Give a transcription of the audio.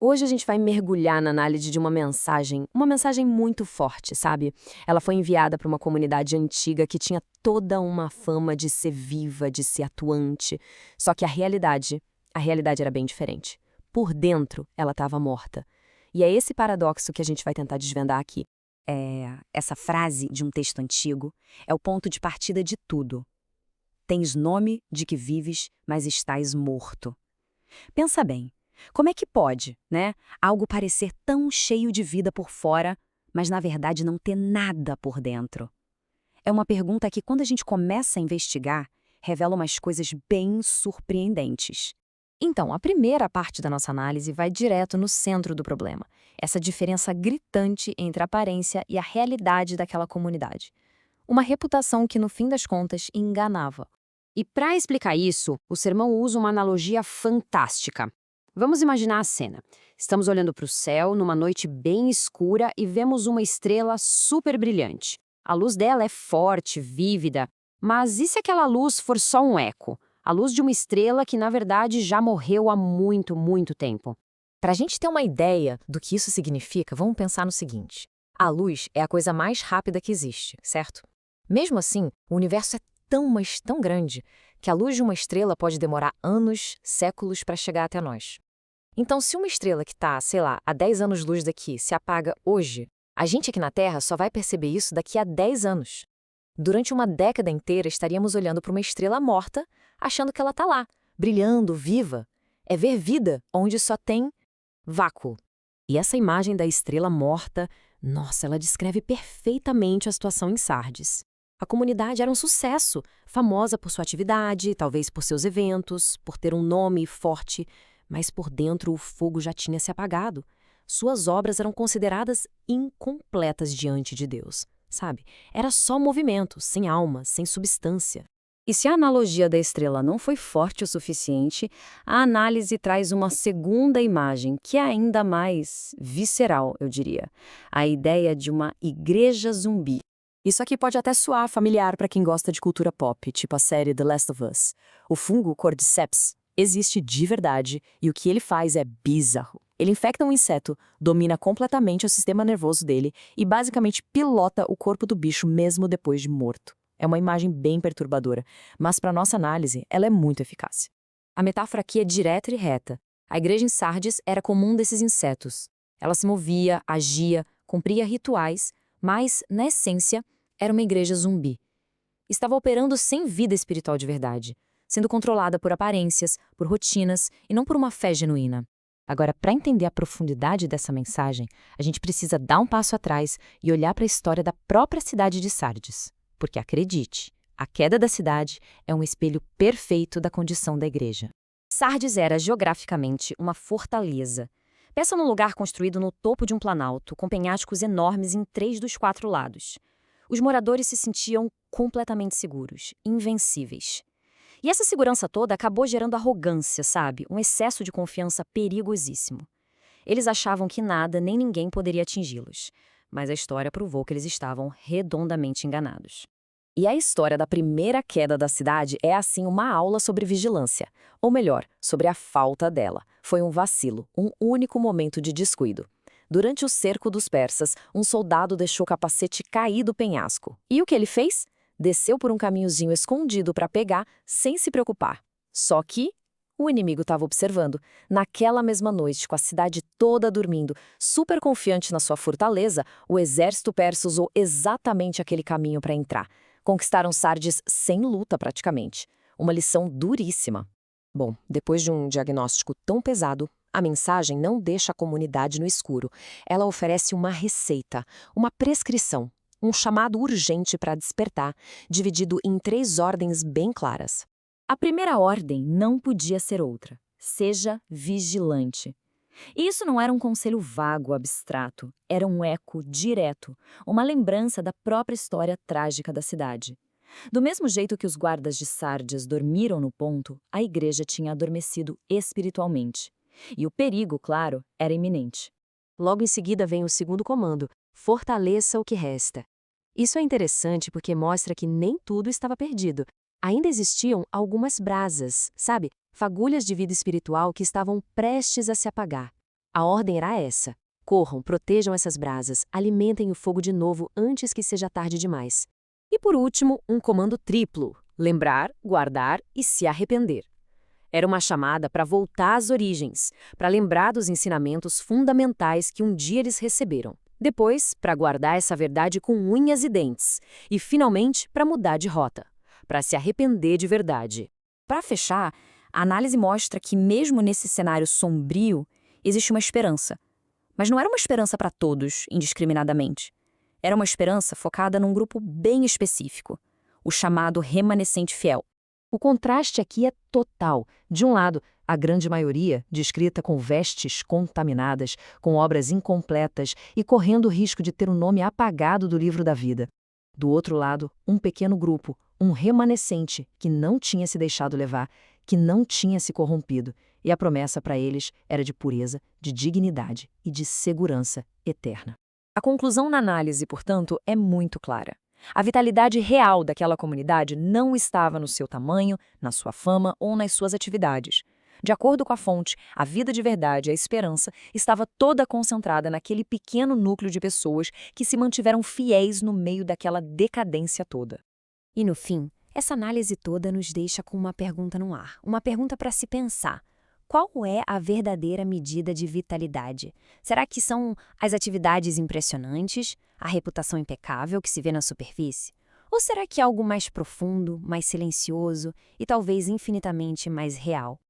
Hoje a gente vai mergulhar na análise de uma mensagem muito forte, sabe? Ela foi enviada para uma comunidade antiga que tinha toda uma fama de ser viva, de ser atuante. Só que a realidade era bem diferente. Por dentro, ela estava morta. E é esse paradoxo que a gente vai tentar desvendar aqui. Essa frase de um texto antigo é o ponto de partida de tudo. Tens nome de que vives, mas estás morto. Pensa bem, como é que pode, né, algo parecer tão cheio de vida por fora, mas na verdade não ter nada por dentro? É uma pergunta que, quando a gente começa a investigar, revela umas coisas bem surpreendentes. Então, a primeira parte da nossa análise vai direto no centro do problema, essa diferença gritante entre a aparência e a realidade daquela comunidade. Uma reputação que, no fim das contas, enganava. E para explicar isso, o sermão usa uma analogia fantástica. Vamos imaginar a cena. Estamos olhando para o céu numa noite bem escura e vemos uma estrela super brilhante. A luz dela é forte, vívida, mas e se aquela luz for só um eco? A luz de uma estrela que, na verdade, já morreu há muito, muito tempo. Para a gente ter uma ideia do que isso significa, vamos pensar no seguinte: a luz é a coisa mais rápida que existe, certo? Mesmo assim, o universo é tão, mas tão grande, que a luz de uma estrela pode demorar anos, séculos para chegar até nós. Então, se uma estrela que está, sei lá, a 10 anos-luz daqui se apaga hoje, a gente aqui na Terra só vai perceber isso daqui a 10 anos. Durante uma década inteira, estaríamos olhando para uma estrela morta, achando que ela está lá, brilhando, viva. É ver vida onde só tem vácuo. E essa imagem da estrela morta, nossa, ela descreve perfeitamente a situação em Sardes. A comunidade era um sucesso, famosa por sua atividade, talvez por seus eventos, por ter um nome forte, mas por dentro o fogo já tinha se apagado. Suas obras eram consideradas incompletas diante de Deus, sabe? Era só movimento, sem alma, sem substância. E se a analogia da estrela não foi forte o suficiente, a análise traz uma segunda imagem, que é ainda mais visceral, eu diria. A ideia de uma igreja zumbi. Isso aqui pode até soar familiar para quem gosta de cultura pop, tipo a série The Last of Us. O fungo Cordyceps existe de verdade e o que ele faz é bizarro. Ele infecta um inseto, domina completamente o sistema nervoso dele e basicamente pilota o corpo do bicho mesmo depois de morto. É uma imagem bem perturbadora, mas para nossa análise ela é muito eficaz. A metáfora aqui é direta e reta. A igreja em Sardes era comum desses insetos. Ela se movia, agia, cumpria rituais, mas, na essência, era uma igreja zumbi. Estava operando sem vida espiritual de verdade, sendo controlada por aparências, por rotinas e não por uma fé genuína. Agora, para entender a profundidade dessa mensagem, a gente precisa dar um passo atrás e olhar para a história da própria cidade de Sardes. Porque, acredite, a queda da cidade é um espelho perfeito da condição da igreja. Sardes era, geograficamente, uma fortaleza. Pensa num lugar construído no topo de um planalto, com penhascos enormes em 3 dos 4 lados. Os moradores se sentiam completamente seguros, invencíveis. E essa segurança toda acabou gerando arrogância, sabe? Um excesso de confiança perigosíssimo. Eles achavam que nada nem ninguém poderia atingi-los. Mas a história provou que eles estavam redondamente enganados. E a história da primeira queda da cidade é, assim, uma aula sobre vigilância. Ou melhor, sobre a falta dela. Foi um vacilo, um único momento de descuido. Durante o cerco dos persas, um soldado deixou o capacete cair do penhasco. E o que ele fez? Desceu por um caminhozinho escondido para pegar, sem se preocupar. Só que o inimigo estava observando. Naquela mesma noite, com a cidade toda dormindo, super confiante na sua fortaleza, o exército persa usou exatamente aquele caminho para entrar. Conquistaram Sardes sem luta, praticamente. Uma lição duríssima. Bom, depois de um diagnóstico tão pesado, a mensagem não deixa a comunidade no escuro. Ela oferece uma receita, uma prescrição, um chamado urgente para despertar, dividido em 3 ordens bem claras. A primeira ordem não podia ser outra. Seja vigilante. E isso não era um conselho vago, abstrato. Era um eco direto, uma lembrança da própria história trágica da cidade. Do mesmo jeito que os guardas de Sardes dormiram no ponto, a igreja tinha adormecido espiritualmente. E o perigo, claro, era iminente. Logo em seguida vem o segundo comando: fortaleça o que resta. Isso é interessante porque mostra que nem tudo estava perdido. Ainda existiam algumas brasas, sabe? Fagulhas de vida espiritual que estavam prestes a se apagar. A ordem era essa. Corram, protejam essas brasas, alimentem o fogo de novo antes que seja tarde demais. E por último, um comando triplo: lembrar, guardar e se arrepender. Era uma chamada para voltar às origens, para lembrar dos ensinamentos fundamentais que um dia eles receberam. Depois, para guardar essa verdade com unhas e dentes. E, finalmente, para mudar de rota, para se arrepender de verdade. Para fechar, a análise mostra que, mesmo nesse cenário sombrio, existe uma esperança. Mas não era uma esperança para todos, indiscriminadamente. Era uma esperança focada num grupo bem específico, o chamado remanescente fiel. O contraste aqui é total. De um lado, a grande maioria, descrita com vestes contaminadas, com obras incompletas e correndo o risco de ter o nome apagado do livro da vida. Do outro lado, um pequeno grupo, um remanescente que não tinha se deixado levar, que não tinha se corrompido, e a promessa para eles era de pureza, de dignidade e de segurança eterna. A conclusão na análise, portanto, é muito clara. A vitalidade real daquela comunidade não estava no seu tamanho, na sua fama ou nas suas atividades. De acordo com a fonte, a vida de verdade, a esperança, estava toda concentrada naquele pequeno núcleo de pessoas que se mantiveram fiéis no meio daquela decadência toda. E no fim, essa análise toda nos deixa com uma pergunta no ar, uma pergunta para se pensar. Qual é a verdadeira medida de vitalidade? Será que são as atividades impressionantes, a reputação impecável que se vê na superfície? Ou será que é algo mais profundo, mais silencioso e talvez infinitamente mais real?